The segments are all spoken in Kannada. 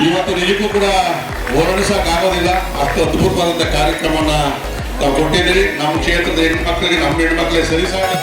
ಇವತ್ತು ನಿಜಕ್ಕೂ ಕೂಡ ವರ್ಣಿಸೋಕ್ಕಾಗೋದಿಲ್ಲ, ಅಷ್ಟು ಅದ್ಭುತವಾದಂಥ ಕಾರ್ಯಕ್ರಮವನ್ನು ನಾವು ಕೊಟ್ಟಿದ್ದೀರಿ. ನಮ್ಮ ಕ್ಷೇತ್ರದ ಹೆಣ್ಮಕ್ಳಿಗೆ ನಮ್ಮ ಹೆಣ್ಮಕ್ಳೇ ಸರಿಸಾಟಿ.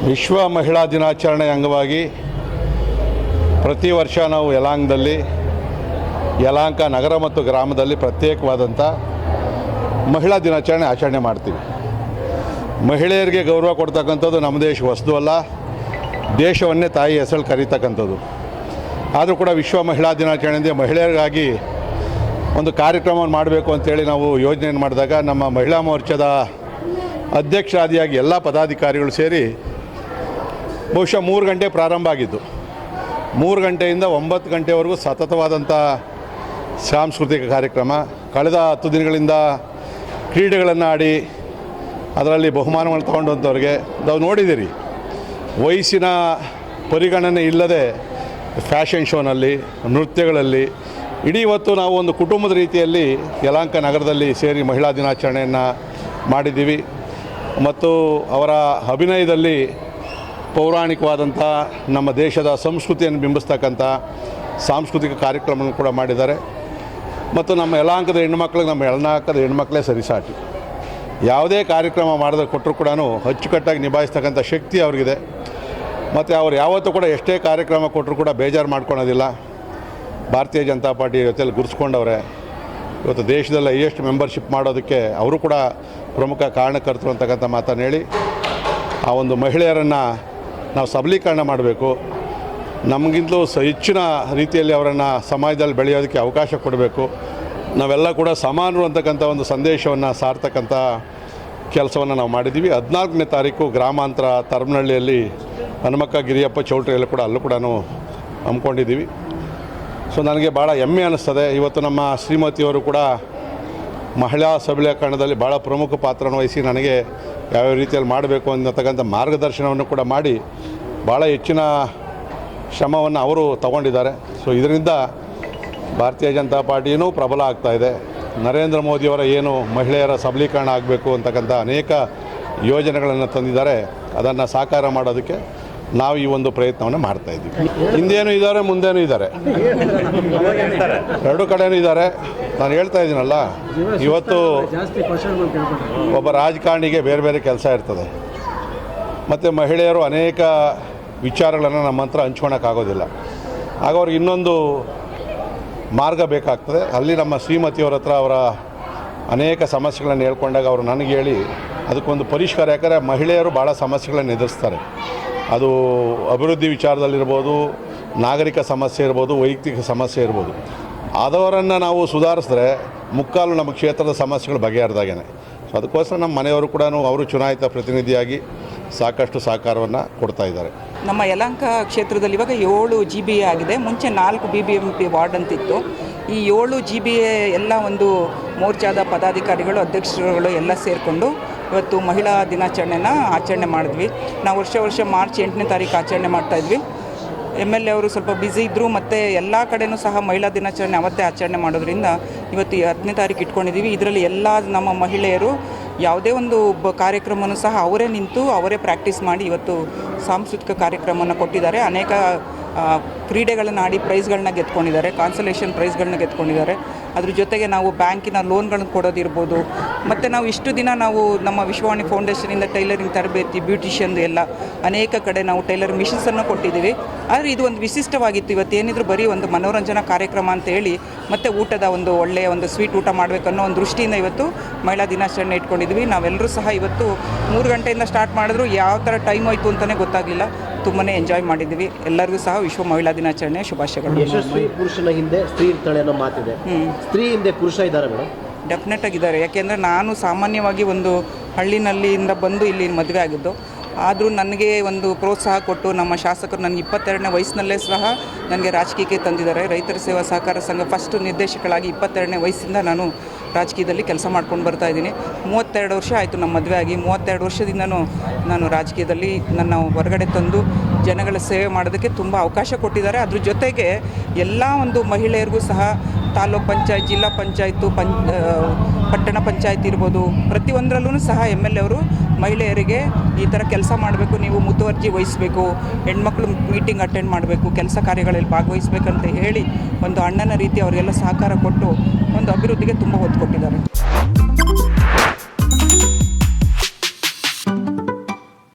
ವಿಶ್ವ ಮಹಿಳಾ ದಿನಾಚರಣೆ ಅಂಗವಾಗಿ ಪ್ರತಿ ವರ್ಷ ನಾವು ಯಲಾಂಕದಲ್ಲಿ ಯಲಹಂಕ ನಗರ ಮತ್ತು ಗ್ರಾಮದಲ್ಲಿ ಪ್ರತ್ಯೇಕವಾದಂಥ ಮಹಿಳಾ ದಿನಾಚರಣೆ ಆಚರಣೆ ಮಾಡ್ತೀವಿ. ಮಹಿಳೆಯರಿಗೆ ಗೌರವ ಕೊಡ್ತಕ್ಕಂಥದ್ದು ನಮ್ಮ ದೇಶ ವಸ್ತು ಅಲ್ಲ, ದೇಶವನ್ನೇ ತಾಯಿ ಹೆಸರು ಕರೀತಕ್ಕಂಥದ್ದು. ಆದರೂ ಕೂಡ ವಿಶ್ವ ಮಹಿಳಾ ದಿನಾಚರಣೆಯಿಂದ ಮಹಿಳೆಯರಿಗಾಗಿ ಒಂದು ಕಾರ್ಯಕ್ರಮವನ್ನು ಮಾಡಬೇಕು ಅಂತೇಳಿ ನಾವು ಯೋಜನೆಯನ್ನು ಮಾಡಿದಾಗ ನಮ್ಮ ಮಹಿಳಾ ಮೋರ್ಚಾದ ಅಧ್ಯಕ್ಷರಾದಿಯಾಗಿ ಎಲ್ಲ ಪದಾಧಿಕಾರಿಗಳು ಸೇರಿ ಬಹುಶಃ 3 ಗಂಟೆ ಪ್ರಾರಂಭ ಆಗಿದ್ದು, 3 ಗಂಟೆಯಿಂದ 9 ಗಂಟೆವರೆಗೂ ಸತತವಾದಂಥ ಸಾಂಸ್ಕೃತಿಕ ಕಾರ್ಯಕ್ರಮ. ಕಳೆದ 10 ದಿನಗಳಿಂದ ಕ್ರೀಡೆಗಳನ್ನು ಆಡಿ ಅದರಲ್ಲಿ ಬಹುಮಾನವನ್ನು ತಗೊಂಡಂಥವ್ರಿಗೆ ನಾವು ನೋಡಿದ್ದೀರಿ. ವಯಸ್ಸಿನ ಪರಿಗಣನೆ ಇಲ್ಲದೆ ಫ್ಯಾಷನ್ ಶೋನಲ್ಲಿ, ನೃತ್ಯಗಳಲ್ಲಿ ಇಡೀ ಇವತ್ತು ನಾವು ಒಂದು ಕುಟುಂಬದ ರೀತಿಯಲ್ಲಿ ಯಲಹಂಕ ನಗರದಲ್ಲಿ ಸೇರಿ ಮಹಿಳಾ ದಿನಾಚರಣೆಯನ್ನು ಮಾಡಿದ್ದೀವಿ. ಮತ್ತು ಅವರ ಅಭಿನಯದಲ್ಲಿ ಪೌರಾಣಿಕವಾದಂಥ ನಮ್ಮ ದೇಶದ ಸಂಸ್ಕೃತಿಯನ್ನು ಬಿಂಬಿಸ್ತಕ್ಕಂಥ ಸಾಂಸ್ಕೃತಿಕ ಕಾರ್ಯಕ್ರಮವನ್ನು ಕೂಡ ಮಾಡಿದ್ದಾರೆ. ಮತ್ತು ನಮ್ಮ ಯಲಹಂಕದ ಹೆಣ್ಮಕ್ಳಿಗೆ ನಮ್ಮ ಯಲಹಂಕದ ಹೆಣ್ಮಕ್ಳೇ ಸರಿಸಾಟಿ. ಯಾವುದೇ ಕಾರ್ಯಕ್ರಮ ಮಾಡಿದ್ರೆ ಕೊಟ್ಟರು ಕೂಡ ಅಚ್ಚುಕಟ್ಟಾಗಿ ನಿಭಾಯಿಸ್ತಕ್ಕಂಥ ಶಕ್ತಿ ಅವ್ರಿಗಿದೆ. ಮತ್ತು ಅವ್ರು ಯಾವತ್ತೂ ಕೂಡ ಎಷ್ಟೇ ಕಾರ್ಯಕ್ರಮ ಕೊಟ್ಟರು ಕೂಡ ಬೇಜಾರು ಮಾಡ್ಕೊಳೋದಿಲ್ಲ. ಭಾರತೀಯ ಜನತಾ ಪಾರ್ಟಿ ಜೊತೆಯಲ್ಲಿ ಗುರುಸ್ಕೊಂಡವ್ರೆ. ಇವತ್ತು ದೇಶದಲ್ಲಿ ಹೈಯೆಸ್ಟ್ ಮೆಂಬರ್ಶಿಪ್ ಮಾಡೋದಕ್ಕೆ ಅವರು ಕೂಡ ಪ್ರಮುಖ ಕಾರಣಕರ್ತರು ಅಂತಕ್ಕಂಥ ಮಾತನ್ನು ಹೇಳಿ, ಆ ಒಂದು ಮಹಿಳೆಯರನ್ನು ನಾವು ಸಬಲೀಕರಣ ಮಾಡಬೇಕು, ನಮಗಿಂತಲೂ ಹೆಚ್ಚಿನ ರೀತಿಯಲ್ಲಿ ಅವರನ್ನು ಸಮಾಜದಲ್ಲಿ ಬೆಳೆಯೋದಕ್ಕೆ ಅವಕಾಶ ಕೊಡಬೇಕು, ನಾವೆಲ್ಲ ಕೂಡ ಸಮಾನರು ಅಂತಕ್ಕಂಥ ಒಂದು ಸಂದೇಶವನ್ನು ಸಾರ್ತಕ್ಕಂಥ ಕೆಲಸವನ್ನು ನಾವು ಮಾಡಿದ್ದೀವಿ. 14ನೇ ತಾರೀಕು ಗ್ರಾಮಾಂತರ ತರಮನಹಳ್ಳಿಯಲ್ಲಿ ಹನುಮಕ್ಕ ಗಿರಿಯಪ್ಪ ಚೌಲ್ಟ್ರಿಯಲ್ಲೂ ಕೂಡ ಅಲ್ಲೂ ಕೂಡ ಹಮ್ಮಿಕೊಂಡಿದ್ದೀವಿ. ಸೊ ನನಗೆ ಭಾಳ ಹೆಮ್ಮೆ ಅನ್ನಿಸ್ತದೆ. ಇವತ್ತು ನಮ್ಮ ಶ್ರೀಮತಿಯವರು ಕೂಡ ಮಹಿಳಾ ಸಬಲೀಕರಣದಲ್ಲಿ ಭಾಳ ಪ್ರಮುಖ ಪಾತ್ರವನ್ನು ವಹಿಸಿ ನನಗೆ ಯಾವ್ಯಾವ ರೀತಿಯಲ್ಲಿ ಮಾಡಬೇಕು ಅನ್ನತಕ್ಕಂಥ ಮಾರ್ಗದರ್ಶನವನ್ನು ಕೂಡ ಮಾಡಿ ಭಾಳ ಹೆಚ್ಚಿನ ಶ್ರಮವನ್ನು ಅವರು ತಗೊಂಡಿದ್ದಾರೆ. ಸೊ ಇದರಿಂದ ಭಾರತೀಯ ಜನತಾ ಪಾರ್ಟಿಯೂ ಪ್ರಬಲ ಆಗ್ತಾಯಿದೆ. ನರೇಂದ್ರ ಮೋದಿಯವರ ಏನು ಮಹಿಳೆಯರ ಸಬಲೀಕರಣ ಆಗಬೇಕು ಅಂತಕ್ಕಂಥ ಅನೇಕ ಯೋಜನೆಗಳನ್ನು ತಂದಿದ್ದಾರೆ. ಅದನ್ನು ಸಾಕಾರ ಮಾಡೋದಕ್ಕೆ ನಾವು ಈ ಒಂದು ಪ್ರಯತ್ನವನ್ನು ಮಾಡ್ತಾಯಿದ್ದೀವಿ. ಹಿಂದೇನೂ ಇದ್ದಾರೆ, ಮುಂದೇನೂ ಇದ್ದಾರೆ, ಎರಡು ಕಡೆನೂ ಇದ್ದಾರೆ. ನಾನು ಹೇಳ್ತಾ ಇದ್ದೀನಲ್ಲ, ಇವತ್ತು ಒಬ್ಬ ರಾಜಕಾರಣಿಗೆ ಬೇರೆ ಬೇರೆ ಕೆಲಸ ಇರ್ತದೆ. ಮತ್ತು ಮಹಿಳೆಯರು ಅನೇಕ ವಿಚಾರಗಳನ್ನು ನಮ್ಮ ಹತ್ರ ಹಂಚ್ಕೊಳಕ್ಕಾಗೋದಿಲ್ಲ. ಆಗ ಅವ್ರಿಗೆ ಇನ್ನೊಂದು ಮಾರ್ಗ ಬೇಕಾಗ್ತದೆ. ಅಲ್ಲಿ ನಮ್ಮ ಶ್ರೀಮತಿಯವರ ಹತ್ರ ಅವರ ಅನೇಕ ಸಮಸ್ಯೆಗಳನ್ನು ಹೇಳ್ಕೊಂಡಾಗ ಅವರು ನನಗೆ ಹೇಳಿ ಅದಕ್ಕೊಂದು ಪರಿಷ್ಕಾರ. ಯಾಕಂದರೆ ಮಹಿಳೆಯರು ಭಾಳ ಸಮಸ್ಯೆಗಳನ್ನು ಎದುರಿಸ್ತಾರೆ. ಅದು ಅಭಿವೃದ್ಧಿ ವಿಚಾರದಲ್ಲಿರ್ಬೋದು, ನಾಗರಿಕ ಸಮಸ್ಯೆ ಇರ್ಬೋದು, ವೈಯಕ್ತಿಕ ಸಮಸ್ಯೆ ಇರ್ಬೋದು. ಆದವರನ್ನು ನಾವು ಸುಧಾರಿಸಿದ್ರೆ ಮುಕ್ಕಾಲು ನಮ್ಮ ಕ್ಷೇತ್ರದ ಸಮಸ್ಯೆಗಳು ಬಗೆಹರಿದಾಗೇನೆ. ಸೊ ಅದಕ್ಕೋಸ್ಕರ ನಮ್ಮ ಮನೆಯವರು ಕೂಡ ಅವರು ಚುನಾಯಿತ ಪ್ರತಿನಿಧಿಯಾಗಿ ಸಾಕಷ್ಟು ಸಹಕಾರವನ್ನು ಕೊಡ್ತಾ ಇದ್ದಾರೆ. ನಮ್ಮ ಯಲಹಂಕ ಕ್ಷೇತ್ರದಲ್ಲಿ ಇವಾಗ 7 GBA ಆಗಿದೆ. ಮುಂಚೆ 4 BBMP ವಾರ್ಡ್ ಅಂತಿತ್ತು. ಈ 7 GBA ಎಲ್ಲ ಒಂದು ಮೋರ್ಚಾದ ಪದಾಧಿಕಾರಿಗಳು, ಅಧ್ಯಕ್ಷರುಗಳು ಎಲ್ಲ ಸೇರಿಕೊಂಡು ಇವತ್ತು ಮಹಿಳಾ ದಿನಾಚರಣೆನ ಆಚರಣೆ ಮಾಡಿದ್ವಿ. ನಾವು ವರ್ಷ ಮಾರ್ಚ್ 8ನೇ ತಾರೀಕು ಆಚರಣೆ ಮಾಡ್ತಾಯಿದ್ವಿ. MLA ಅವರು ಸ್ವಲ್ಪ ಬ್ಯುಸಿ ಇದ್ದರು, ಮತ್ತು ಎಲ್ಲ ಕಡೆಯೂ ಸಹ ಮಹಿಳಾ ದಿನಾಚರಣೆ ಅವತ್ತೇ ಆಚರಣೆ ಮಾಡೋದ್ರಿಂದ ಇವತ್ತು 10ನೇ ತಾರೀಕು ಇಟ್ಕೊಂಡಿದ್ದೀವಿ. ಇದರಲ್ಲಿ ಎಲ್ಲ ನಮ್ಮ ಮಹಿಳೆಯರು ಯಾವುದೇ ಒಂದು ಕಾರ್ಯಕ್ರಮನೂ ಸಹ ಅವರೇ ನಿಂತು ಅವರೇ ಪ್ರಾಕ್ಟೀಸ್ ಮಾಡಿ ಇವತ್ತು ಸಾಂಸ್ಕೃತಿಕ ಕಾರ್ಯಕ್ರಮವನ್ನು ಕೊಟ್ಟಿದ್ದಾರೆ. ಅನೇಕ ಕ್ರೀಡೆಗಳನ್ನು ಆಡಿ ಪ್ರೈಸ್ಗಳನ್ನ ಗೆದ್ಕೊಂಡಿದ್ದಾರೆ, ಕಾನ್ಸಲೇಷನ್ ಪ್ರೈಸ್ಗಳನ್ನ ಗೆದ್ಕೊಂಡಿದ್ದಾರೆ. ಅದ್ರ ಜೊತೆಗೆ ನಾವು ಬ್ಯಾಂಕಿನ ಲೋನ್ಗಳನ್ನು ಕೊಡೋದಿರ್ಬೋದು, ಮತ್ತು ನಾವು ಇಷ್ಟು ದಿನ ನಾವು ನಮ್ಮ ವಿಶ್ವವಾಣಿ ಫೌಂಡೇಶನಿಂದ ಟೈಲರಿಂಗ್ ತರಬೇತಿ, ಬ್ಯೂಟಿಷಿಯನ್ದು ಎಲ್ಲ ಅನೇಕ ಕಡೆ ನಾವು ಟೈಲರ್ ಮಿಷನ್ಸನ್ನು ಕೊಟ್ಟಿದ್ದೀವಿ. ಆದರೆ ಇದು ಒಂದು ವಿಶಿಷ್ಟವಾಗಿತ್ತು. ಇವತ್ತೇನಿದ್ರು ಬರೀ ಒಂದು ಮನೋರಂಜನಾ ಕಾರ್ಯಕ್ರಮ ಅಂತ ಹೇಳಿ ಮತ್ತು ಊಟದ ಒಂದು ಒಳ್ಳೆಯ ಒಂದು ಸ್ವೀಟ್ ಊಟ ಮಾಡಬೇಕನ್ನೋ ಒಂದು ದೃಷ್ಟಿಯಿಂದ ಇವತ್ತು ಮಹಿಳಾ ದಿನಾಚರಣೆ ಇಟ್ಕೊಂಡಿದ್ವಿ. ನಾವೆಲ್ಲರೂ ಸಹ ಇವತ್ತು 3 ಗಂಟೆಯಿಂದ ಸ್ಟಾರ್ಟ್ ಮಾಡಿದ್ರು ಯಾವ ಥರ ಟೈಮ್ ಹೋಯ್ತು ಅಂತಲೇ ಗೊತ್ತಾಗಲಿಲ್ಲ. ತುಂಬಾ ಎಂಜಾಯ್ ಮಾಡಿದ್ವಿ. ಎಲ್ಲರಿಗೂ ಸಹ ವಿಶ್ವ ಮಹಿಳಾ ದಿನಾಚರಣೆ ಶುಭಾಶಯಗಳು. ಯಶಸ್ವಿ ಪುರುಷನ ಹಿಂದೆ ಸ್ತ್ರೀ ಇರ್ತಾಳೆ ಅನ್ನೋ ಮಾತಿದೆ. ಸ್ತ್ರೀ ಹಿಂದೆ ಪುರುಷ ಇದ್ದಾರೆ ಮೇಡಮ್? ಡೆಫಿನೆಟ್ ಆಗಿದ್ದಾರೆ. ಯಾಕೆಂದರೆ ನಾನು ಸಾಮಾನ್ಯವಾಗಿ ಒಂದು ಹಳ್ಳಿನಲ್ಲಿಂದ ಬಂದು ಇಲ್ಲಿ ಮದುವೆ ಆಗಿದ್ದು. ಆದರೂ ನನಗೆ ಒಂದು ಪ್ರೋತ್ಸಾಹ ಕೊಟ್ಟು ನಮ್ಮ ಶಾಸಕರು ನನಗೆ 22ನೇ ವಯಸ್ಸಿನಲ್ಲೇ ಸಹ ನನಗೆ ರಾಜಕೀಯಕ್ಕೆ ತಂದಿದ್ದಾರೆ. ರೈತರ ಸೇವಾ ಸಹಕಾರ ಸಂಘ ಫಸ್ಟ್ ನಿರ್ದೇಶಕಳಾಗಿ 22ನೇ ವಯಸ್ಸಿಂದ ನಾನು ರಾಜಕೀಯದಲ್ಲಿ ಕೆಲಸ ಮಾಡ್ಕೊಂಡು ಬರ್ತಾಯಿದ್ದೀನಿ. 32 ವರ್ಷ ಆಯಿತು ನಮ್ಮ ಮದುವೆ ಆಗಿ. 32 ವರ್ಷದಿಂದನೂ ನಾನು ರಾಜಕೀಯದಲ್ಲಿ ನನ್ನ ಹೊರಗಡೆ ತಂದು ಜನಗಳ ಸೇವೆ ಮಾಡೋದಕ್ಕೆ ತುಂಬ ಅವಕಾಶ ಕೊಟ್ಟಿದ್ದಾರೆ. ಅದ್ರ ಜೊತೆಗೆ ಎಲ್ಲ ಒಂದು ಮಹಿಳೆಯರಿಗೂ ಸಹ ತಾಲೂಕ್ ಪಂಚಾಯತ್, ಜಿಲ್ಲಾ ಪಂಚಾಯತು, ಪಟ್ಟಣ ಪಂಚಾಯತ್ ಇರ್ಬೋದು, ಪ್ರತಿಯೊಂದರಲ್ಲೂ ಸಹ MLA ಅವರು ಮಹಿಳೆಯರಿಗೆ ಈ ಥರ ಕೆಲಸ ಮಾಡಬೇಕು, ನೀವು ಮುತುವರ್ಜಿ ವಹಿಸಬೇಕು, ಹೆಣ್ಮಕ್ಳು ಮೀಟಿಂಗ್ ಅಟೆಂಡ್ ಮಾಡಬೇಕು, ಕೆಲಸ ಕಾರ್ಯಗಳಲ್ಲಿ ಭಾಗವಹಿಸಬೇಕಂತ ಹೇಳಿ ಒಂದು ಅಣ್ಣನ ರೀತಿ ಅವರಿಗೆಲ್ಲ ಸಹಕಾರ ಕೊಟ್ಟು ಒಂದು ಅಭಿವೃದ್ಧಿಗೆ ತುಂಬ ಒತ್ತು ಕೊಟ್ಟಿದ್ದಾರೆ.